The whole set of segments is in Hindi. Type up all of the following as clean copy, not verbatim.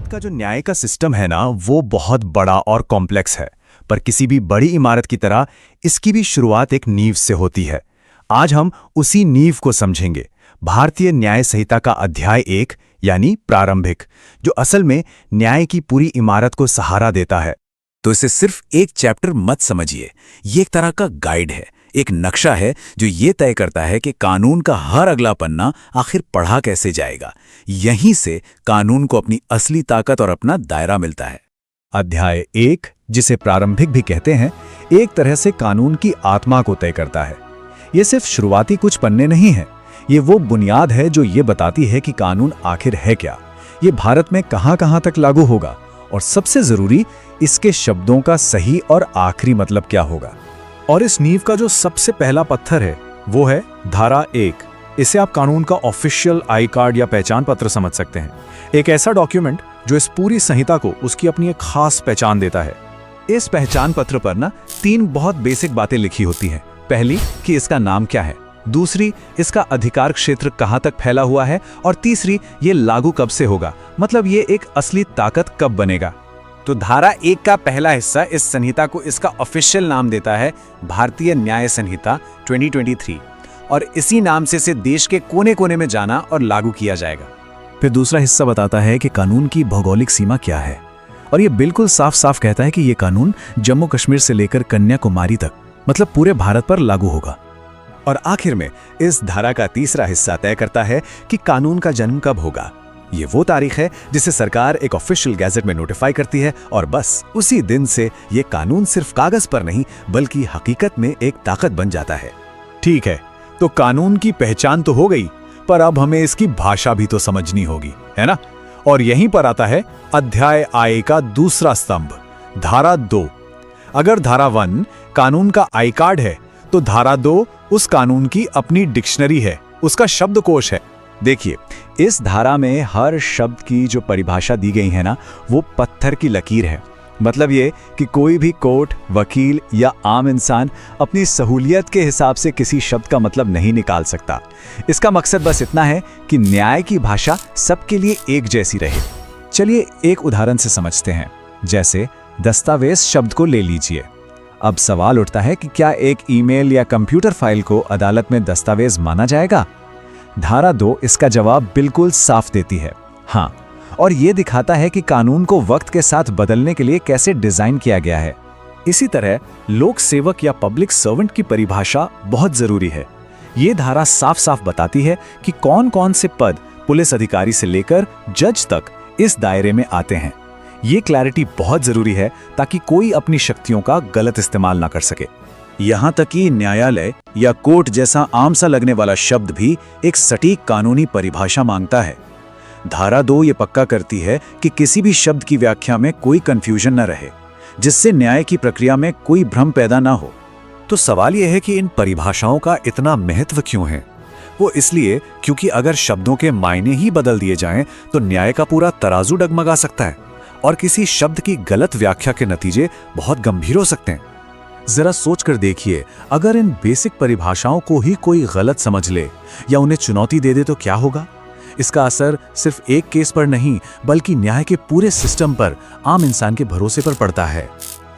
भारत का जो न्याय का सिस्टम है ना, वो बहुत बड़ा और कॉम्प्लेक्स है। पर किसी भी बड़ी इमारत की तरह इसकी भी शुरुआत एक नींव से होती है। आज हम उसी नींव को समझेंगे। भारतीय न्याय संहिता का अध्याय 1 यानी प्रारंभिक, जो असल में न्याय की पूरी इमारत को सहारा देता है। तो इसे सिर्फ एक चैप्टर मत समझिए, ये एक तरह का गाइड है, एक नक्शा है जो ये तय करता है कि कानून का हर अगला पन्ना आखिर पढ़ा कैसे जाएगा। यहीं से कानून को अपनी असली ताकत और अपना दायरा मिलता है। अध्याय 1, जिसे प्रारंभिक भी कहते हैं, एक तरह से कानून की आत्मा को तय करता है। ये सिर्फ शुरुआती कुछ पन्ने नहीं हैं, ये वो बुनियाद है जो ये बताती है कि कानून आखिर है क्या, ये भारत में कहां-कहां तक लागू होगा, और सबसे जरूरी, इसके शब्दों का सही और आखिरी मतलब क्या होगा। और इस नींव का जो सबसे पहला पत्थर है वो है धारा 1। इसे आप कानून का ऑफिशियल आई कार्ड या पहचान पत्र समझ सकते हैं। एक ऐसा डॉक्यूमेंट जो इस पूरी संहिता को उसकी अपनी एक खास पहचान देता है। इस पहचान पत्र पर ना 3 बहुत बेसिक बातें लिखी होती हैं। पहली कि इसका नाम क्या है, दूसरी इसका अधिकार क्षेत्र कहां तक फैला हुआ है, और तीसरी ये लागू कब से होगा, मतलब ये एक असली ताकत कब बनेगा। तो धारा 1 का पहला हिस्सा इस संहिता को इसका ऑफिशियल नाम देता है भारतीय न्याय संहिता 2023, और इसी नाम से इसे देश के कोने-कोने में जाना और लागू किया जाएगा। फिर दूसरा हिस्सा बताता है कि कानून की भौगोलिक सीमा क्या है, और ये बिल्कुल साफ साफ कहता है कि ये कानून जम्मू कश्मीर से लेकर कन्याकुमारी तक, मतलब पूरे भारत पर लागू होगा। और आखिर में इस धारा का तीसरा हिस्सा तय करता है कि कानून का जन्म कब होगा। ये वो तारीख है जिसे सरकार एक ऑफिशियल गैजेट में नोटिफाई करती है, और बस उसी दिन से ये कानून सिर्फ कागज पर नहीं बल्कि हकीकत में एक ताकत बन जाता है। ठीक है, तो कानून की पहचान तो हो गई, पर अब हमें इसकी भाषा भी तो समझनी होगी, है ना? और यहीं पर आता है अध्याय आय का दूसरा स्तंभ, धारा 2। अगर धारा 1 कानून का आई कार्ड है, तो धारा 2 उस कानून की अपनी डिक्शनरी है, उसका शब्दकोश है। देखिए, इस धारा में हर शब्द की जो परिभाषा दी गई है ना, वो पत्थर की लकीर है। मतलब ये कि कोई भी कोर्ट, वकील या आम इंसान अपनी सहूलियत के हिसाब से किसी शब्द का मतलब नहीं निकाल सकता। इसका मकसद बस इतना है कि न्याय की भाषा सबके लिए एक जैसी रहे। चलिए एक उदाहरण से समझते हैं। जैसे दस्तावेज शब्द को ले लीजिए। अब सवाल उठता है कि क्या एक ईमेल या कंप्यूटर फाइल को अदालत में दस्तावेज माना जाएगा? धारा 2 इसका जवाब बिल्कुल साफ देती है, हाँ, और ये दिखाता है कि कानून को वक्त के साथ बदलने के लिए कैसे डिजाइन किया गया है। इसी तरह लोक सेवक या पब्लिक सर्वेंट की परिभाषा बहुत जरूरी है। ये धारा साफ साफ बताती है कि कौन कौन से पद पुलिस अधिकारी से लेकर जज तक इस दायरे में आते हैं। ये क्लैरिटी बहुत जरूरी है ताकि कोई अपनी शक्तियों का गलत इस्तेमाल ना कर सके। यहाँ तक कि न्यायालय या कोर्ट जैसा आम सा लगने वाला शब्द भी एक सटीक कानूनी परिभाषा मांगता है। धारा 2 ये पक्का करती है कि किसी भी शब्द की व्याख्या में कोई कंफ्यूजन न रहे, जिससे न्याय की प्रक्रिया में कोई भ्रम पैदा ना हो। तो सवाल यह है कि इन परिभाषाओं का इतना महत्व क्यों है? वो इसलिए क्योंकि अगर शब्दों के मायने ही बदल दिए जाएं तो न्याय का पूरा तराजू डगमगा सकता है, और किसी शब्द की गलत व्याख्या के नतीजे बहुत गंभीर हो सकते हैं। जरा सोचकर देखिए, अगर इन बेसिक परिभाषाओं को ही कोई गलत समझ ले या उन्हें चुनौती दे दे तो क्या होगा? इसका असर सिर्फ एक केस पर नहीं बल्कि न्याय के पूरे सिस्टम पर, आम इंसान के भरोसे पर पड़ता है।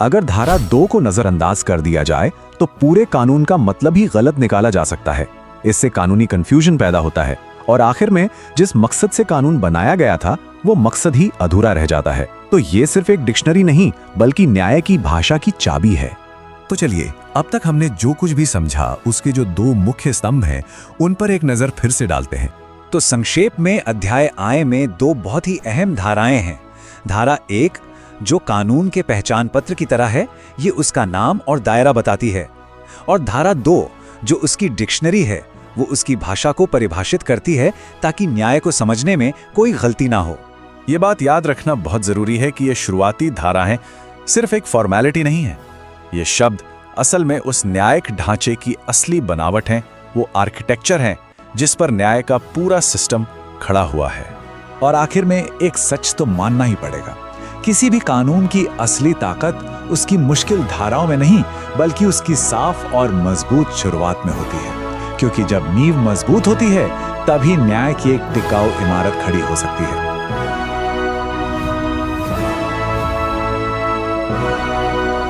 अगर धारा 2 को नजरअंदाज कर दिया जाए तो पूरे कानून का मतलब ही गलत निकाला जा सकता है। इससे कानूनी कंफ्यूजन पैदा होता है, और आखिर में जिस मकसद से कानून बनाया गया था वो मकसद ही अधूरा रह जाता है। तो ये सिर्फ एक डिक्शनरी नहीं बल्कि न्याय की भाषा की चाबी है। तो चलिए, अब तक हमने जो कुछ भी समझा उसके जो 2 मुख्य स्तंभ हैं उन पर एक नजर फिर से डालते हैं। तो संक्षेप में अध्याय आय में 2 बहुत ही अहम धाराएं हैं। धारा 1 जो कानून के पहचान पत्र की तरह है, ये उसका नाम और दायरा बताती है, और धारा 2 जो उसकी डिक्शनरी है, वो उसकी भाषा को परिभाषित करती है ताकि न्याय को समझने में कोई गलती ना हो। ये बात याद रखना बहुत जरूरी है कि ये शुरुआती धाराएं सिर्फ एक फॉर्मेलिटी नहीं है। ये शब्द असल में उस न्यायिक ढांचे की असली बनावट हैं, वो आर्किटेक्चर हैं जिस पर न्याय का पूरा सिस्टम खड़ा हुआ है। और आखिर में एक सच तो मानना ही पड़ेगा, किसी भी कानून की असली ताकत उसकी मुश्किल धाराओं में नहीं बल्कि उसकी साफ और मजबूत शुरुआत में होती है, क्योंकि जब नींव मजबूत होती है तभी न्याय की एक टिकाऊ इमारत खड़ी हो सकती है। है।